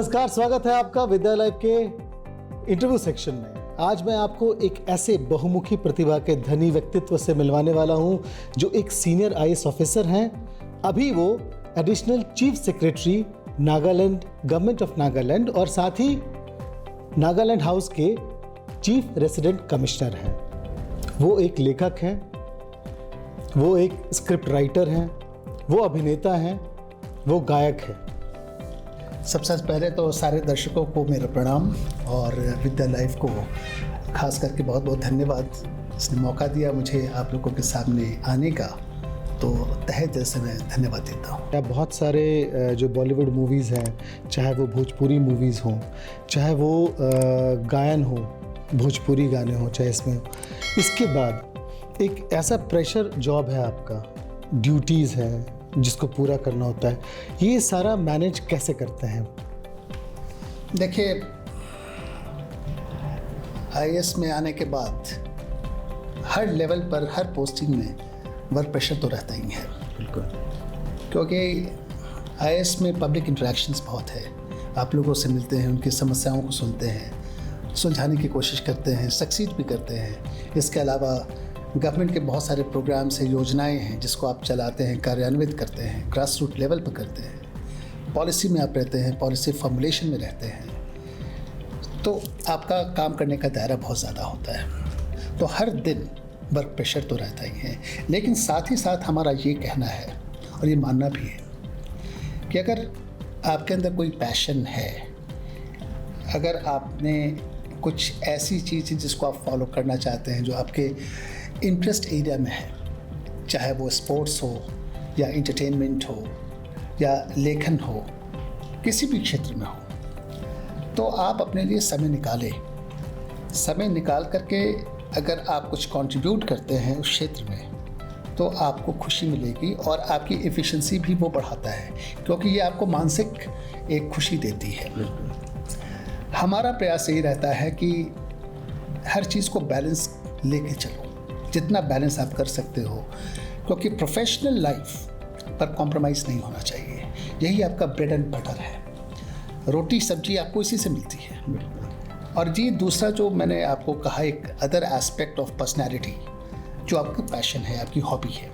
नमस्कार, स्वागत है आपका विद्या लाइव के इंटरव्यू सेक्शन में। आज मैं आपको एक ऐसे बहुमुखी प्रतिभा के धनी व्यक्तित्व से मिलवाने वाला हूं जो एक सीनियर आईएएस ऑफिसर हैं। अभी वो additional chief secretary Nagaland, government of Nagaland और साथ ही नागालैंड हाउस के चीफ रेसिडेंट कमिश्नर हैं। वो एक लेखक हैं, वो एक स्क्रिप्ट राइटर हैं, वो अभिनेता हैं, वो गायक हैं। सबसे पहले तो सारे दर्शकों को मेरा प्रणाम और विद्या लाइव को खास करके बहुत बहुत धन्यवाद। इसने मौका दिया मुझे आप लोगों के सामने आने का, तो तहे दिल से मैं धन्यवाद देता हूँ। बहुत सारे जो बॉलीवुड मूवीज़ हैं, चाहे वो भोजपुरी मूवीज़ हों, चाहे वो गायन हो, भोजपुरी गाने हों, चाहे इसमें हो, इसके बाद एक ऐसा प्रेशर जॉब है आपका, ड्यूटीज़ हैं जिसको पूरा करना होता है। ये सारा मैनेज कैसे करते हैं? देखिए, आईएएस में आने के बाद हर लेवल पर, हर पोस्टिंग में वर्क प्रेशर तो रहता ही है। बिल्कुल, क्योंकि आईएएस में पब्लिक इंटरेक्शंस बहुत है। आप लोगों से मिलते हैं, उनकी समस्याओं को सुनते हैं, सुलझाने की कोशिश करते हैं, सक्सीड भी करते हैं। इसके अलावा गवर्नमेंट के बहुत सारे प्रोग्राम्स हैं, योजनाएं हैं जिसको आप चलाते हैं, कार्यान्वित करते हैं, ग्रास रूट लेवल पर करते हैं। पॉलिसी में आप रहते हैं, पॉलिसी फॉर्मुलेशन में रहते हैं, तो आपका काम करने का दायरा बहुत ज़्यादा होता है। तो हर दिन वर्क प्रेशर तो रहता ही है, लेकिन साथ ही साथ हमारा ये कहना है और ये मानना भी है कि अगर आपके अंदर कोई पैशन है, अगर आपने कुछ ऐसी चीज़ जिसको आप फॉलो करना चाहते हैं जो आपके इंटरेस्ट एरिया में है, चाहे वो स्पोर्ट्स हो या एंटरटेनमेंट हो या लेखन हो, किसी भी क्षेत्र में हो, तो आप अपने लिए समय निकालें। समय निकाल करके अगर आप कुछ कंट्रीब्यूट करते हैं उस क्षेत्र में, तो आपको खुशी मिलेगी और आपकी एफिशिएंसी भी वो बढ़ाता है, क्योंकि ये आपको मानसिक एक खुशी देती है। हमारा प्रयास यही रहता है कि हर चीज़ को बैलेंस लेके चलो, जितना बैलेंस आप कर सकते हो, क्योंकि प्रोफेशनल लाइफ पर कॉम्प्रोमाइज़ नहीं होना चाहिए। यही आपका ब्रेड एंड बटर है, रोटी सब्जी आपको इसी से मिलती है। और जी दूसरा जो मैंने आपको कहा, एक अदर एस्पेक्ट ऑफ पर्सनैलिटी, जो आपका पैशन है, आपकी हॉबी है,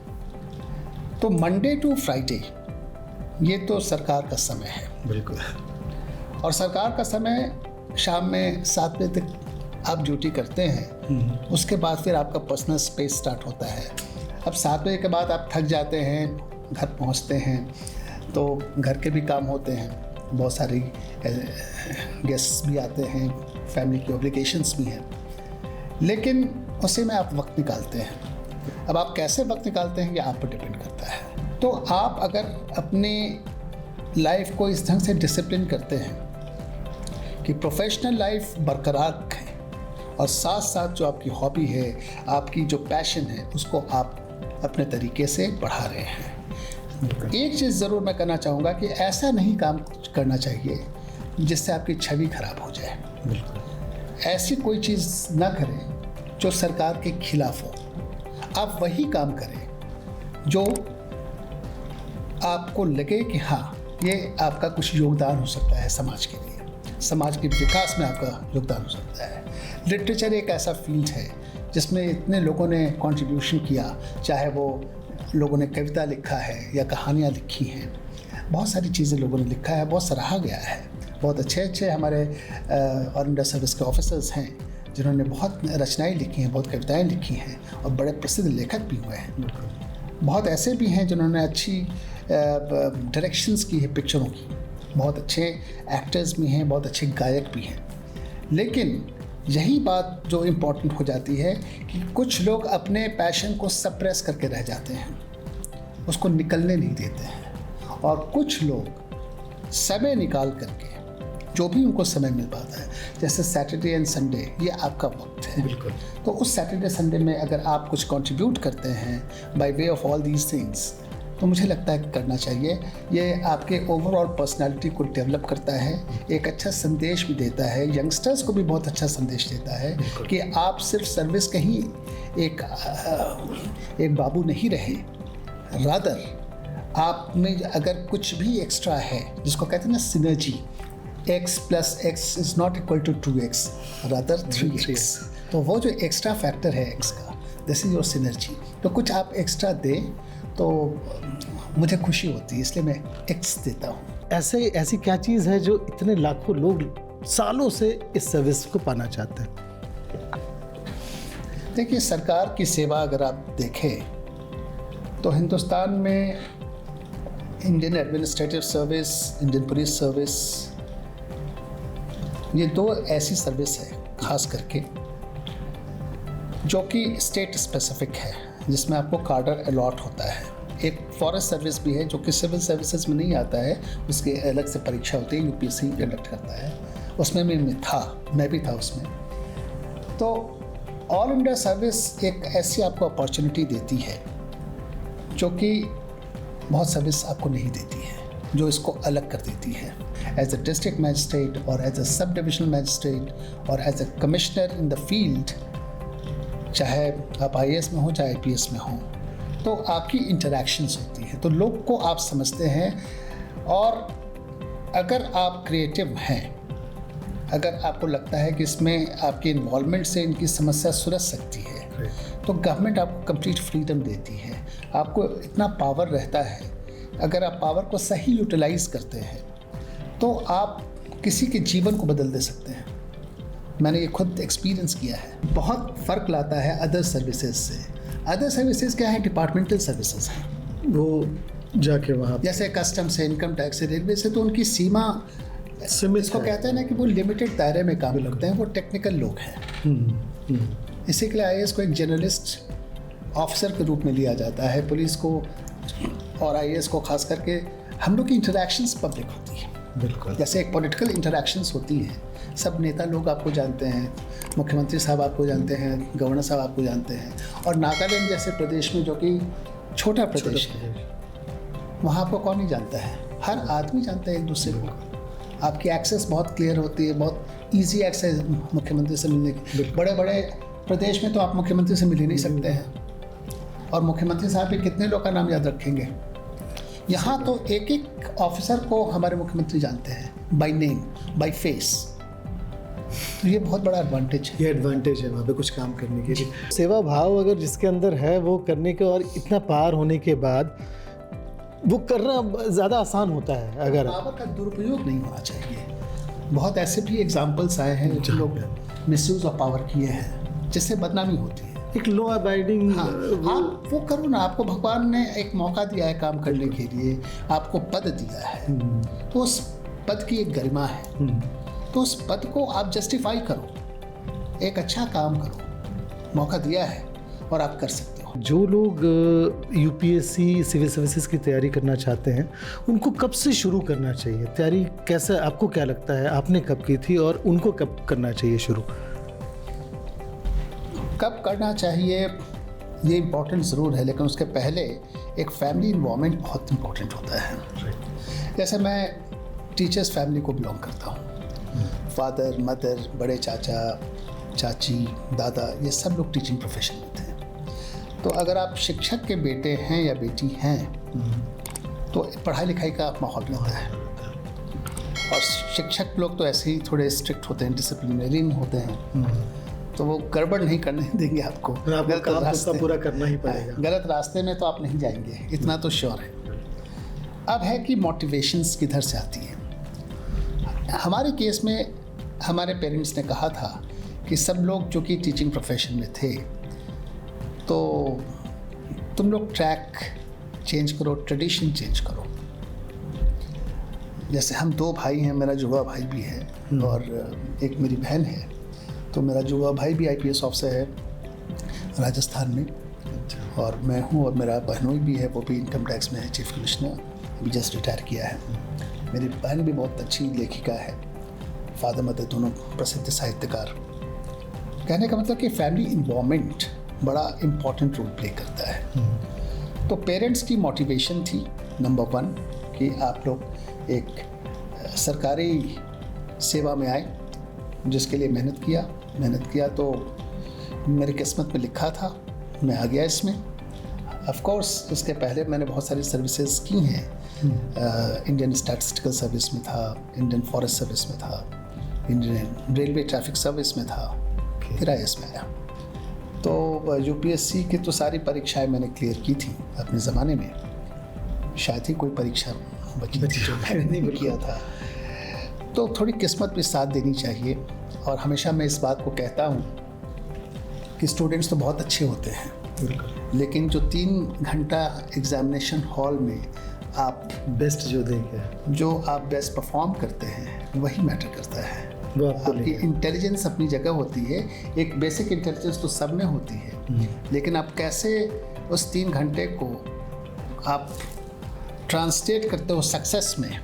तो मंडे टू फ्राइडे ये तो सरकार का समय है। बिल्कुल। और सरकार का समय शाम में 7 बजे तक आप ड्यूटी करते हैं। उसके बाद फिर आपका पर्सनल स्पेस स्टार्ट होता है। अब 7 बजे के बाद आप थक जाते हैं, घर पहुंचते हैं, तो घर के भी काम होते हैं, बहुत सारी गेस्ट्स भी आते हैं, फैमिली की ऑब्लिगेशंस भी हैं, लेकिन उसी में आप वक्त निकालते हैं। अब आप कैसे वक्त निकालते हैं ये आप पर डिपेंड करता है। तो आप अगर अपनी लाइफ को इस ढंग से डिसिप्लिन करते हैं कि प्रोफेशनल लाइफ बरकरार रखें और साथ साथ जो आपकी हॉबी है, आपकी जो पैशन है, उसको आप अपने तरीके से बढ़ा रहे हैं। एक चीज़ ज़रूर मैं करना चाहूँगा कि ऐसा नहीं काम करना चाहिए जिससे आपकी छवि खराब हो जाए। बिल्कुल। ऐसी कोई चीज़ ना करें जो सरकार के खिलाफ हो। आप वही काम करें जो आपको लगे कि हाँ, ये आपका कुछ योगदान हो सकता है समाज के लिए, समाज के विकास में आपका योगदान हो सकता है। लिटरेचर एक ऐसा फील्ड है जिसमें इतने लोगों ने कंट्रीब्यूशन किया, चाहे वो लोगों ने कविता लिखा है या कहानियाँ लिखी हैं, बहुत सारी चीज़ें लोगों ने लिखा है, बहुत सराहा गया है। बहुत अच्छे अच्छे हमारे ऑल इंडिया सर्विस के ऑफिसर्स हैं जिन्होंने बहुत रचनाएँ लिखी हैं, बहुत कविताएँ लिखी हैं और बड़े प्रसिद्ध लेखक भी हुए हैं। बहुत ऐसे भी हैं जिन्होंने अच्छी डायरेक्शंस की है पिक्चरों की, बहुत अच्छे एक्टर्स भी हैं, बहुत अच्छे गायक भी हैं। लेकिन यही बात जो इम्पोर्टेंट हो जाती है कि कुछ लोग अपने पैशन को सप्रेस करके रह जाते हैं, उसको निकलने नहीं देते हैं, और कुछ लोग समय निकाल करके, जो भी उनको समय मिल पाता है, जैसे सैटरडे एंड संडे, ये आपका वक्त है। बिल्कुल। तो उस सैटरडे संडे में अगर आप कुछ कंट्रीब्यूट करते हैं by way of all these things, तो मुझे लगता है करना चाहिए। ये आपके ओवरऑल पर्सनालिटी को डेवलप करता है, एक अच्छा संदेश भी देता है, यंगस्टर्स को भी बहुत अच्छा संदेश देता है कि आप सिर्फ सर्विस के ही एक बाबू नहीं रहे, रादर आप में अगर कुछ भी एक्स्ट्रा है, जिसको कहते हैं ना synergy, x plus x is not equal to 2x, rather 3x. तो वो जो एक्स्ट्रा फैक्टर है x का, दिस इज योर सिनर्जी। तो कुछ आप एक्स्ट्रा दें तो मुझे खुशी होती है, इसलिए मैं x देता हूँ। ऐसी क्या चीज़ है जो इतने लाखों लोग सालों से इस सर्विस को पाना चाहते हैं? देखिए, सरकार की सेवा अगर आप देखें तो हिंदुस्तान में Indian administrative service, Indian police service, ये दो ऐसी सर्विस है खास करके जो कि स्टेट स्पेसिफिक है, जिसमें आपको कार्डर अलॉट होता है। एक फॉरेस्ट सर्विस भी है जो कि सिविल सर्विसेज में नहीं आता है, उसकी अलग से परीक्षा होती है, यूपीएससी कंडक्ट करता है, उसमें मैं भी था उसमें। तो ऑल इंडिया सर्विस एक ऐसी आपको अपॉर्चुनिटी देती है जो कि बहुत सर्विस आपको नहीं देती है, जो इसको अलग कर देती है। एज अ डिस्ट्रिक्ट मैजिस्ट्रेट और as a sub divisional magistrate और as a commissioner in the field, चाहे आप आईएएस में हो चाहे आईपीएस में हो, तो आपकी इंटरैक्शंस होती है, तो लोग को आप समझते हैं। और अगर आप क्रिएटिव हैं, अगर आपको लगता है कि इसमें आपके इन्वॉल्वमेंट से इनकी समस्या सुलझ सकती है, तो गवर्नमेंट आपको कंप्लीट फ्रीडम देती है, आपको इतना पावर रहता है। अगर आप पावर को सही यूटिलाइज करते हैं तो आप किसी के जीवन को बदल दे सकते हैं। मैंने ये खुद एक्सपीरियंस किया है। बहुत फ़र्क लाता है अदर सर्विसेज से। अदर सर्विसेज क्या है? डिपार्टमेंटल सर्विसेज हैं, वो जाके वहाँ जैसे कस्टम से, इनकम टैक्स से, रेलवे से, तो उनकी सीमा इसको कहते हैं ना कि वो लिमिटेड दायरे में काम करते हैं, वो टेक्निकल लोग हैं। इसी के लिए आईएएस को एक जर्नलिस्ट ऑफिसर के रूप में लिया जाता है। पुलिस को और आईएएस को खास करके हम लोग की इंटरैक्शंस पब्लिक होती है। बिल्कुल, जैसे एक पॉलिटिकल इंटरैक्शंस होती हैं, सब नेता लोग आपको जानते हैं, मुख्यमंत्री साहब आपको जानते हैं, गवर्नर साहब आपको जानते हैं। और नागालैंड जैसे प्रदेश में, जो कि छोटा प्रदेश है, वहाँ आपको कौन नहीं जानता है? हर आदमी जानता है एक दूसरे को। आपकी एक्सेस बहुत क्लियर होती है, बहुत ईजी एक्सेस मुख्यमंत्री से मिलने की। बड़े बड़े प्रदेश में तो आप मुख्यमंत्री से मिल ही नहीं सकते हैं, और मुख्यमंत्री साहब भी कितने लोग का नाम याद रखेंगे। यहाँ तो एक एक ऑफिसर को हमारे मुख्यमंत्री जानते हैं, बाय नेम, बाय फेस। तो ये बहुत बड़ा एडवांटेज है। ये एडवांटेज है वहाँ पे कुछ काम करने के लिए। सेवा भाव अगर जिसके अंदर है वो करने के, और इतना पार होने के बाद वो करना ज़्यादा आसान होता है। अगर पावर का दुरुपयोग नहीं होना चाहिए। बहुत ऐसे भी एग्जाम्पल्स आए हैं जो लोग मिसयूज ऑफ पावर किए हैं, जिससे बदनामी होती है। एक लॉ अबाइडिंग, हाँ, आप वो करो ना। आपको भगवान ने एक मौका दिया है काम करने के लिए, आपको पद दिया है, तो उस पद की एक गरिमा है, तो उस पद को आप जस्टिफाई करो, एक अच्छा काम करो। मौका दिया है और आप कर सकते हो। जो लोग यूपीएससी सिविल सर्विसेज की तैयारी करना चाहते हैं, उनको कब से शुरू करना चाहिए तैयारी? कैसे, आपको क्या लगता है, आपने कब की थी और उनको कब करना चाहिए शुरू? कब करना चाहिए ये इम्पोर्टेंट ज़रूर है, लेकिन उसके पहले एक फैमिली इन्वॉल्वमेंट बहुत इम्पोर्टेंट होता है। जैसे मैं टीचर्स फैमिली को बिलोंग करता हूँ। फादर, मदर, बड़े चाचा, चाची, दादा, ये सब लोग टीचिंग प्रोफेशन में थे। तो अगर आप शिक्षक के बेटे हैं या बेटी हैं तो पढ़ाई लिखाई का माहौल रहता है। और शिक्षक लोग तो ऐसे ही थोड़े स्ट्रिक्ट होते हैं, डिसिप्लिनरी होते हैं, तो वो गड़बड़ नहीं करने देंगे आपको। गलत रास्ते पूरा करना ही पड़ेगा। गलत रास्ते में तो आप नहीं जाएंगे, इतना तो श्योर है। अब है कि मोटिवेशंस किधर से आती है। हमारे केस में हमारे पेरेंट्स ने कहा था कि सब लोग जो कि टीचिंग प्रोफेशन में थे, तो तुम लोग ट्रैक चेंज करो, ट्रेडिशन चेंज करो। जैसे हम दो भाई हैं, मेरा जुड़वा भाई भी है और एक मेरी बहन है। तो मेरा जुड़वा भाई भी आईपीएस ऑफिसर है राजस्थान में, और मैं हूँ, और मेरा बहनोई भी है, वो भी इनकम टैक्स में है, चीफ कमिश्नर, अभी जस्ट रिटायर किया है। मेरी बहन भी बहुत अच्छी लेखिका है, फादर मदर दोनों प्रसिद्ध साहित्यकार। कहने का मतलब कि फैमिली इन्वॉल्वमेंट बड़ा इम्पॉर्टेंट रोल प्ले करता है। तो पेरेंट्स की मोटिवेशन थी नंबर 1 कि आप लोग एक सरकारी सेवा में आए, जिसके लिए मेहनत किया तो मेरी किस्मत में लिखा था, मैं आ गया इसमें। ऑफ कोर्स इसके पहले मैंने बहुत सारी सर्विसेज की हैं, इंडियन स्टैटिस्टिकल सर्विस में था, इंडियन फॉरेस्ट सर्विस में था, इंडियन रेलवे ट्रैफिक सर्विस में था, फिर IAS में आया। तो UPSC की तो सारी परीक्षाएं मैंने क्लियर की थी अपने ज़माने में, शायद ही कोई परीक्षा बची थी जो मैंने नहीं किया था। तो थोड़ी किस्मत भी साथ देनी चाहिए, और हमेशा मैं इस बात को कहता हूँ कि स्टूडेंट्स तो बहुत अच्छे होते हैं, लेकिन जो 3 घंटा एग्जामिनेशन हॉल में आप बेस्ट जो देंगे, जो आप बेस्ट परफॉर्म करते हैं, वही मैटर करता है। वो आपको आपकी इंटेलिजेंस अपनी जगह होती है, एक बेसिक इंटेलिजेंस तो सब में होती है, लेकिन आप कैसे उस 3 घंटे को आप ट्रांसलेट करते हो सक्सेस में,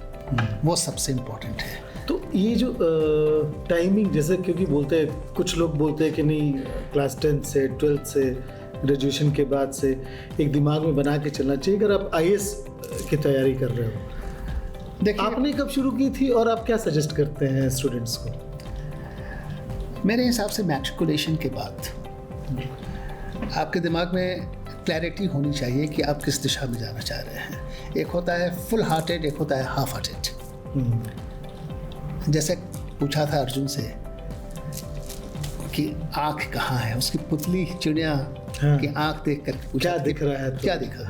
वो सबसे इम्पोर्टेंट है। तो ये जो टाइमिंग, जैसे क्योंकि बोलते हैं, कुछ लोग बोलते हैं कि नहीं, क्लास 10 से 12th से ग्रेजुएशन के बाद से एक दिमाग में बना के चलना चाहिए अगर आप IAS की तैयारी कर रहे हो। देखिए, आपने कब शुरू की थी और आप क्या सजेस्ट करते हैं स्टूडेंट्स को? मेरे हिसाब से मैट्रिकुलेशन के बाद आपके दिमाग में क्लैरिटी होनी चाहिए कि आप किस दिशा में जाना चाह रहे हैं। एक होता है फुल हार्टेड, एक होता है हाफ हार्टेड। जैसे पूछा था अर्जुन से कि आँख कहाँ है, उसकी पुतली चिड़िया की आँख देख कर पूछा क्या दिख रहा है, तो क्या दिखा,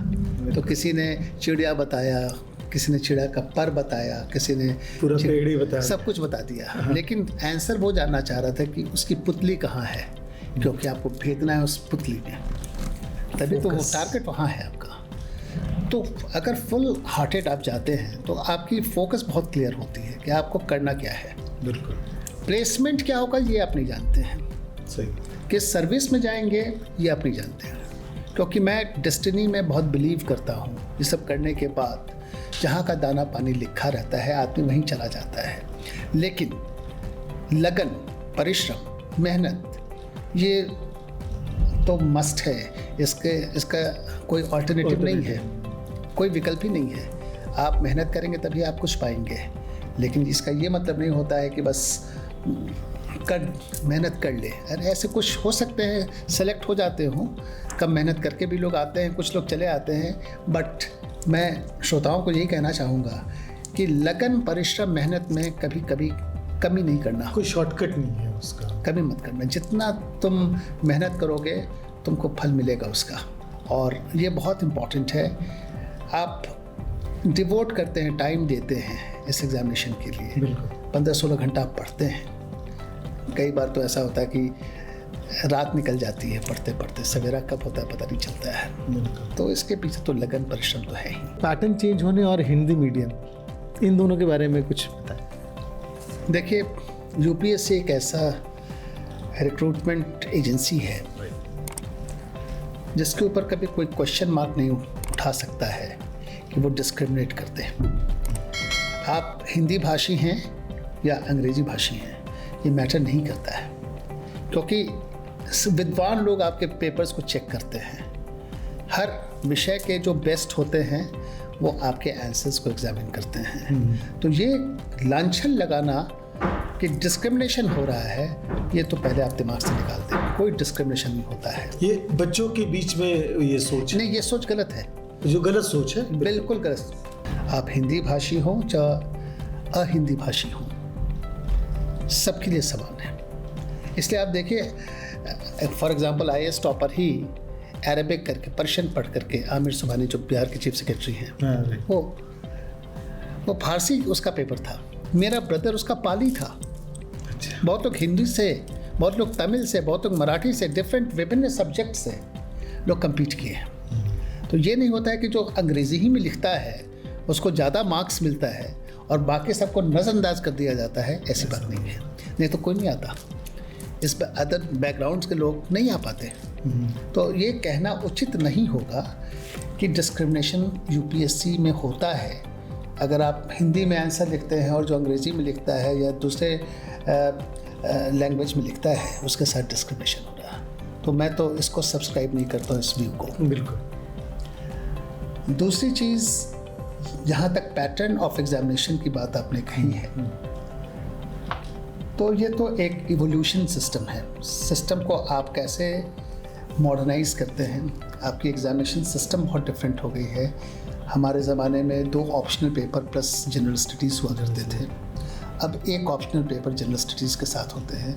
तो किसी ने चिड़िया बताया, किसी ने चिड़िया का पर बताया, किसी ने पूरा पेड़ ही बताया, सब कुछ बता दिया, लेकिन आंसर वो जानना चाह रहा था कि उसकी पुतली कहाँ है, क्योंकि आपको भेजना है उस पुतली में, तभी तो वो टारगेट वहाँ है आपका। तो अगर फुल हार्टेड आप जाते हैं तो आपकी फोकस बहुत क्लियर होती है कि आपको करना क्या है। बिल्कुल। प्लेसमेंट क्या होगा ये आप नहीं जानते हैं, सही। किस सर्विस में जाएंगे ये आप नहीं जानते हैं, क्योंकि मैं डेस्टिनी में बहुत बिलीव करता हूँ। ये सब करने के बाद जहाँ का दाना पानी लिखा रहता है, आदमी वहीं चला जाता है, लेकिन लगन, परिश्रम, मेहनत, ये तो मस्ट है। इसका कोई ऑल्टरनेटिव नहीं है, कोई विकल्प ही नहीं है। आप मेहनत करेंगे तभी आप कुछ पाएंगे, लेकिन इसका ये मतलब नहीं होता है कि बस मेहनत कर ले। अरे ऐसे कुछ हो सकते हैं सेलेक्ट हो जाते हो, कम मेहनत करके भी लोग आते हैं, कुछ लोग चले आते हैं, बट मैं श्रोताओं को यही कहना चाहूँगा कि लगन, परिश्रम, मेहनत में कभी कभी कमी नहीं करना। कोई शॉर्टकट नहीं है उसका, कमी मत करना। जितना तुम मेहनत करोगे तुमको फल मिलेगा उसका, और ये बहुत इम्पॉर्टेंट है। आप डिवोट करते हैं, टाइम देते हैं इस एग्जामिनेशन के लिए, 15-16 घंटा आप पढ़ते हैं। कई बार तो ऐसा होता है कि रात निकल जाती है पढ़ते पढ़ते, सवेरा कब होता है पता नहीं चलता है। तो इसके पीछे तो लगन, परिश्रम तो है ही। पैटर्न चेंज होने और हिंदी मीडियम, इन दोनों के बारे में कुछ बताएं। देखिए, UPSC एक ऐसा रिक्रूटमेंट एजेंसी है जिसके ऊपर कभी कोई क्वेश्चन मार्क नहीं उठा सकता है कि वो डिस्क्रिमिनेट करते हैं। आप हिंदी भाषी हैं या अंग्रेजी भाषी हैं, ये मैटर नहीं करता है, क्योंकि विद्वान लोग आपके पेपर्स को चेक करते हैं। हर विषय के जो बेस्ट होते हैं वो आपके आंसर्स को एग्जामिन करते हैं। तो ये लांछन लगाना कि डिस्क्रिमिनेशन हो रहा है, ये तो पहले आप दिमाग से निकाल दें। कोई डिस्क्रिमिनेशन नहीं होता है। ये बच्चों के बीच में ये सोच नहीं, ये सोच गलत है, जो गलत सोच है, बिल्कुल गलत। आप हिंदी भाषी हो चाहे अहिंदी भाषी हो, सबके लिए समान है। इसलिए आप देखिए, for example IAS topper he Arabic करके, पर्शियन पढ़ करके, आमिर सुबहानी जो बिहार के चीफ सेक्रेटरी हैं, वो फारसी उसका पेपर था। मेरा ब्रदर उसका पाली था। बहुत लोग हिंदी से, बहुत लोग तमिल से, बहुत लोग मराठी से, डिफरेंट विभिन्न सब्जेक्ट से लोग कम्पीट किए हैं। तो ये नहीं होता है कि जो अंग्रेज़ी ही में लिखता है उसको ज़्यादा मार्क्स मिलता है और बाकी सबको नज़रअंदाज कर दिया जाता है, ऐसी बात नहीं है। नहीं तो कोई नहीं आता, इस पर अदर बैकग्राउंड्स के लोग नहीं आ पाते। तो ये कहना उचित नहीं होगा कि डिस्क्रिमिनेशन UPSC में होता है। अगर आप हिंदी में आंसर लिखते हैं और जो अंग्रेज़ी में लिखता है या दूसरे लैंग्वेज में लिखता है, उसके साथ डिस्क्रिमिनेशन हो रहा है। तो मैं तो इसको सब्सक्राइब नहीं करता हूँ, इस व्यू को। बिल्कुल। दूसरी चीज़, जहाँ तक पैटर्न ऑफ एग्जामिनेशन की बात आपने कही है, तो ये तो एक इवोल्यूशन सिस्टम है। सिस्टम को आप कैसे मॉडर्नाइज करते हैं। आपकी एग्जामिनेशन सिस्टम बहुत डिफरेंट हो गई है। हमारे ज़माने में 2 optional paper plus general studies हुआ करते थे। अब 1 ऑप्शनल पेपर जनरल स्टडीज़ के साथ होते हैं।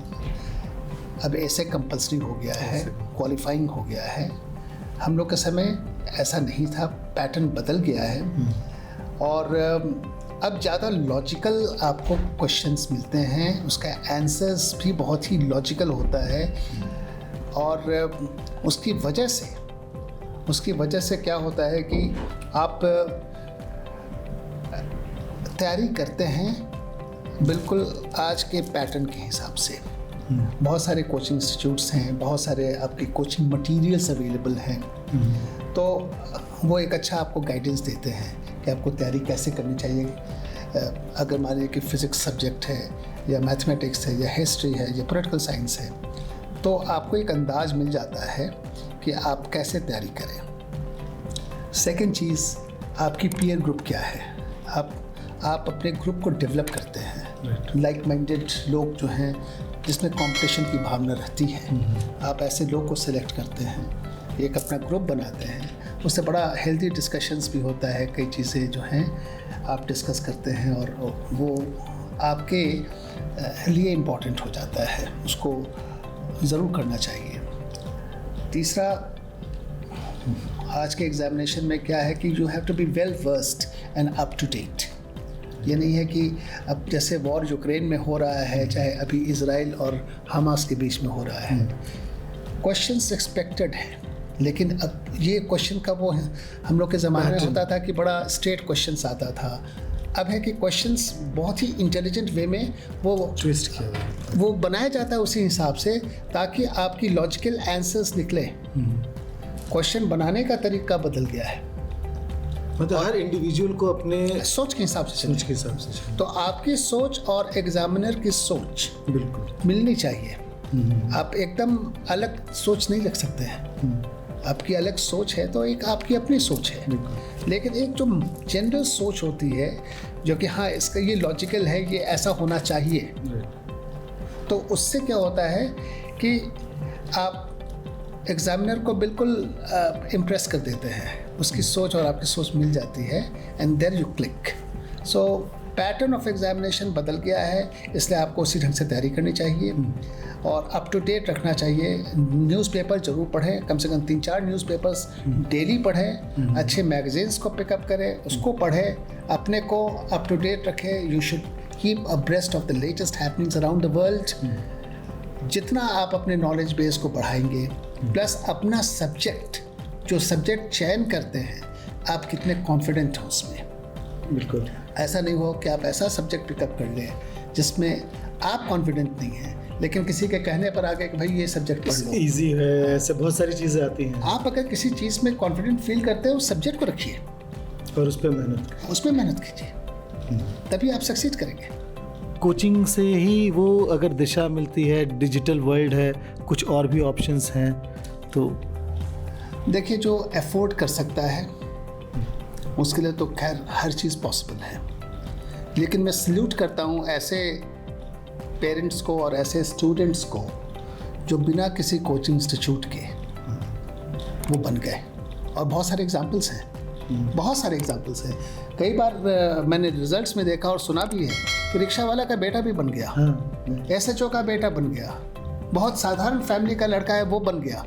अब ऐसे कंपल्सरी हो गया है, क्वालिफाइंग हो गया है। हम लोग के समय ऐसा नहीं था, पैटर्न बदल गया है। और अब ज़्यादा लॉजिकल आपको क्वेश्चंस मिलते हैं, उसका आंसर्स भी बहुत ही लॉजिकल होता है। और उसकी वजह से क्या होता है कि आप तैयारी करते हैं बिल्कुल आज के पैटर्न के हिसाब से। बहुत सारे कोचिंग इंस्टीट्यूट्स हैं, बहुत सारे आपके कोचिंग मटेरियल्स अवेलेबल हैं, तो वो एक अच्छा आपको गाइडेंस देते हैं कि आपको तैयारी कैसे करनी चाहिए। अगर मान लीजिए कि फिज़िक्स सब्जेक्ट है या मैथमेटिक्स है या हिस्ट्री है या पॉलिटिकल साइंस है, तो आपको एक अंदाज़ मिल जाता है कि आप कैसे तैयारी करें। सेकंड चीज़, आपकी पीयर ग्रुप क्या है। आप अपने ग्रुप को डेवलप करते हैं, लाइक माइंडेड लोग जो हैं जिसमें कंपटीशन की भावना रहती है, आप ऐसे लोग को सिलेक्ट करते हैं, एक अपना ग्रुप बनाते हैं। उससे बड़ा हेल्दी डिस्कशंस भी होता है, कई चीज़ें जो हैं आप डिस्कस करते हैं और वो आपके लिए इम्पॉर्टेंट हो जाता है, उसको ज़रूर करना चाहिए। तीसरा, आज के एग्जामिनेशन में क्या है कि you have to be well versed and up to date. ये नहीं है कि अब जैसे वॉर यूक्रेन में हो रहा है, चाहे अभी इजराइल और हमास के बीच में हो रहा है, क्वेश्चंस एक्सपेक्टेड हैं, लेकिन अब ये क्वेश्चन का वो हम लोग के ज़माने में होता था कि बड़ा स्ट्रेट क्वेश्चंस आता था। अब है कि क्वेश्चंस बहुत ही इंटेलिजेंट वे में वो ट्विस्ट किया, वो बनाया जाता है उसी हिसाब से, ताकि आपकी लॉजिकल आंसर्स निकले। क्वेश्चन बनाने का तरीका बदल गया है, मतलब हर इंडिविजुअल को अपने सोच के हिसाब से तो आपकी सोच और एग्जामिनर की सोच बिल्कुल मिलनी चाहिए। आप एकदम अलग सोच नहीं रख सकते हैं। आपकी अलग सोच है तो एक आपकी अपनी सोच है, लेकिन एक जो जनरल सोच होती है जो कि हाँ इसका ये लॉजिकल है, ये ऐसा होना चाहिए, तो उससे क्या होता है कि आप एग्जामिनर को बिल्कुल इम्प्रेस कर देते हैं, उसकी सोच और आपकी सोच मिल जाती है, and there you click. So pattern of examination बदल गया है, इसलिए आपको उसी ढंग से तैयारी करनी चाहिए और अप टू डेट रखना चाहिए। न्यूज़पेपर ज़रूर पढ़ें, कम से कम 3-4 न्यूज़पेपर्स डेली पढ़ें, अच्छे मैगजीन्स को पिकअप करें, उसको पढ़ें, अपने को अप टू डेट रखें। You should keep abreast of the latest happenings around the world. जितना आप अपने नॉलेज बेस को बढ़ाएंगे, प्लस अपना सब्जेक्ट, जो सब्जेक्ट चयन करते हैं, आप कितने कॉन्फिडेंट हैं उसमें। बिल्कुल ऐसा नहीं हो कि आप ऐसा सब्जेक्ट पिकअप कर लें जिसमें आप कॉन्फिडेंट नहीं हैं, लेकिन किसी के कहने पर आगे कि भाई ये सब्जेक्ट पढ़ लो, इजी है, ऐसे बहुत सारी चीज़ें आती हैं। आप अगर किसी चीज़ में कॉन्फिडेंट फील करते हैं, उस सब्जेक्ट को रखिए और उस पर मेहनत कीजिए, तभी आप सक्सीड करेंगे। कोचिंग से ही वो अगर दिशा मिलती है, डिजिटल वर्ल्ड है, कुछ और भी ऑप्शंस हैं, तो देखिए जो अफोर्ड कर सकता है उसके लिए तो खैर हर चीज़ पॉसिबल है, लेकिन मैं सल्यूट करता हूँ ऐसे पेरेंट्स को और ऐसे स्टूडेंट्स को जो बिना किसी कोचिंग इंस्टीट्यूट के वो बन गए। और बहुत सारे एग्जांपल्स हैं, कई बार मैंने रिजल्ट्स में देखा और सुना भी है कि रिक्शा वाला का बेटा भी बन गया, SHO का बेटा बन गया, बहुत साधारण फैमिली का लड़का है वो बन गया।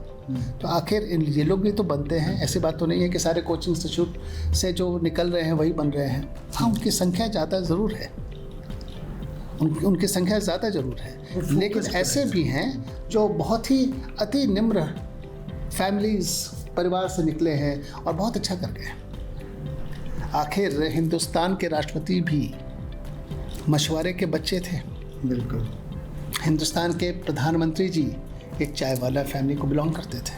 तो आखिर ये लोग भी तो बनते हैं, ऐसी बात तो नहीं है कि सारे कोचिंग इंस्टीट्यूट से जो निकल रहे हैं वही बन रहे हैं। हाँ, उनकी संख्या ज़्यादा ज़रूर है, उनकी संख्या ज़्यादा ज़रूर है, लेकिन ऐसे भी हैं जो बहुत ही अति निम्र फैमिलीज परिवार से निकले हैं और बहुत अच्छा कर गए। आखिर हिंदुस्तान के राष्ट्रपति भी मशवरे के बच्चे थे। बिल्कुल हिंदुस्तान के प्रधानमंत्री जी एक चाय वाला फैमिली को बिलोंग करते थे।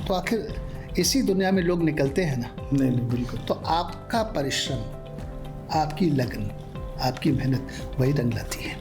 तो आखिर इसी दुनिया में लोग निकलते हैं ना। नहीं बिल्कुल। तो आपका परिश्रम, आपकी लगन, आपकी मेहनत वही रंग लाती है।